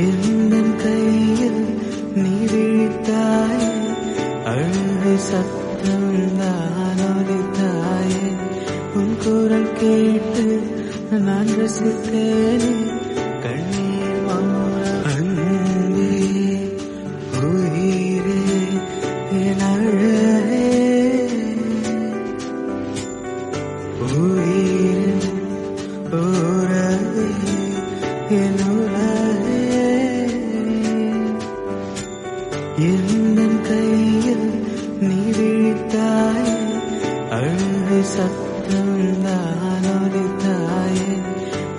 எந்தன் கையில் நீ விழித்தாயே, அழுகை சத்தம் தான் ஒலித்தாயே. உன் குரல் கேட்டு நான் ரசித்தேனே, கண்ணீர் மௌனம். அன்பே உயிரே என் அழகே, உயிரே உறவே என் உலகே. எந்தன் கையில் நீ விழித்தாயே, அழுகை சத்தம் தான் ஒலித்தாயே.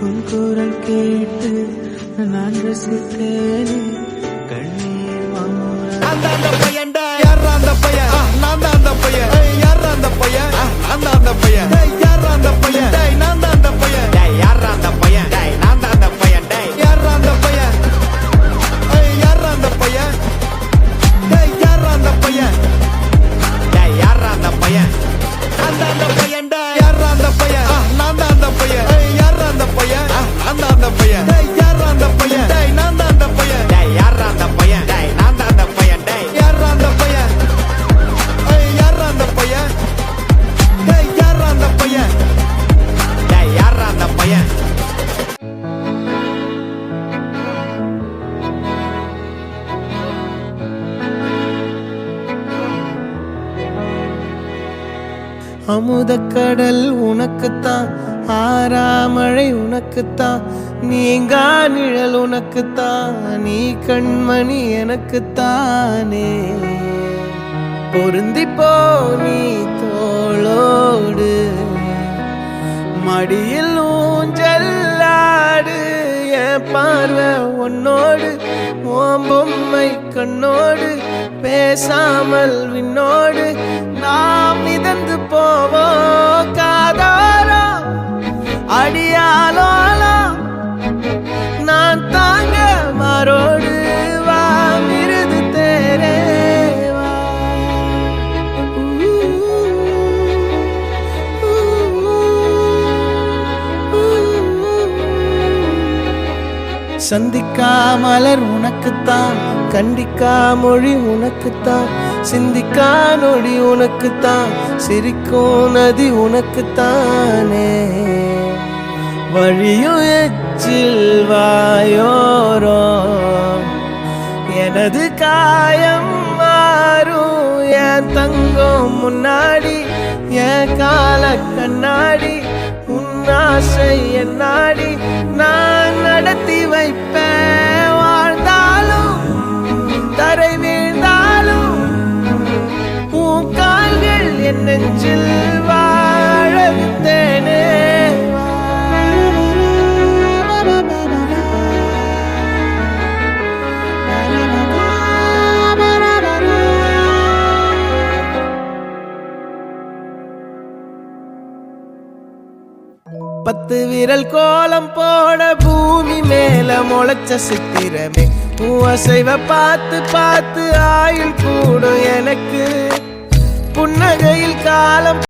உன் குரல் கேட்டு நான் ரசித்தேனே, கண்ணீர் மௌனம். அந்த பையன்டா யாரா அந்த பையன், நான் தான் அந்த பையன். யாரா அந்த பையன், நான் தான் அந்த பையன். யாரா அந்த பையன், நான் தான் அந்த பையன். யாரா அந்த பையன், நான் தான் அந்த பையன். யாரா அந்த பையன், யாரா அந்த பையன். யாரா அந்த பையன், யாரா அந்த பையன். அந்த பையன்டா யாரா அந்த பையன், நான் தான் அந்த பையன். யாரா அந்த பையன், நான் தான் அந்த பையன். யாரா அந்த பையன், நான் தான் அந்த பையன். யாரா அந்த பையன், நான் தான் அந்த பையன். யாரா அந்த பையன், யாரா அந்த பையன். யாரா அந்த பையன், யாரா அந்த பையன். அமுதக்கடல் உனக்குத்தான், ஆறாமழை உனக்குத்தான், நீங்கா நிழல் உனக்குத்தான், நீ கண்மணி எனக்குத்தானே. பொருந்திப்போ நீ தோளோடு, மடியில் ஊஞ்சல்லாடு. என் பார்வை உன்னோடு, ஓம் பொம்மை கண்ணோடு, பேசாமல் விண்ணோடு நாம் மிதந்து போவோம். காதாரோ அடியாலோலோ நான் தாங்க மாறோடு, வா மிருது தேரே வா. சந்திக்கா மலர் உனக்குத்தான், கண்டிக்கா மொழி உனக்குத்தான், சிந்திக்கா நொடி உனக்குத்தான், சிரிக்கும் நதி உனக்குத்தானே. வழியும் எச்சில் வாயோரோ எனது காயம் மாறும். என் தங்கம் முன்னாடி, என் கால கண்ணாடி, உன் ஆசை என் நாடி, நான் நடத்தி வைப்பேன். வாழ்ந்தாலும் தரை வீழ்ந்தாலும் உன் கால்கள் என் நெஞ்சில் வாழ விட்டேனே. பத்து விரல் கோலம் போட பூமி மேல முளைச்ச சித்திரமே, அசைவ பார்த்து பார்த்து ஆயுள் கூடும் எனக்கு. புன்னகையில் காலம்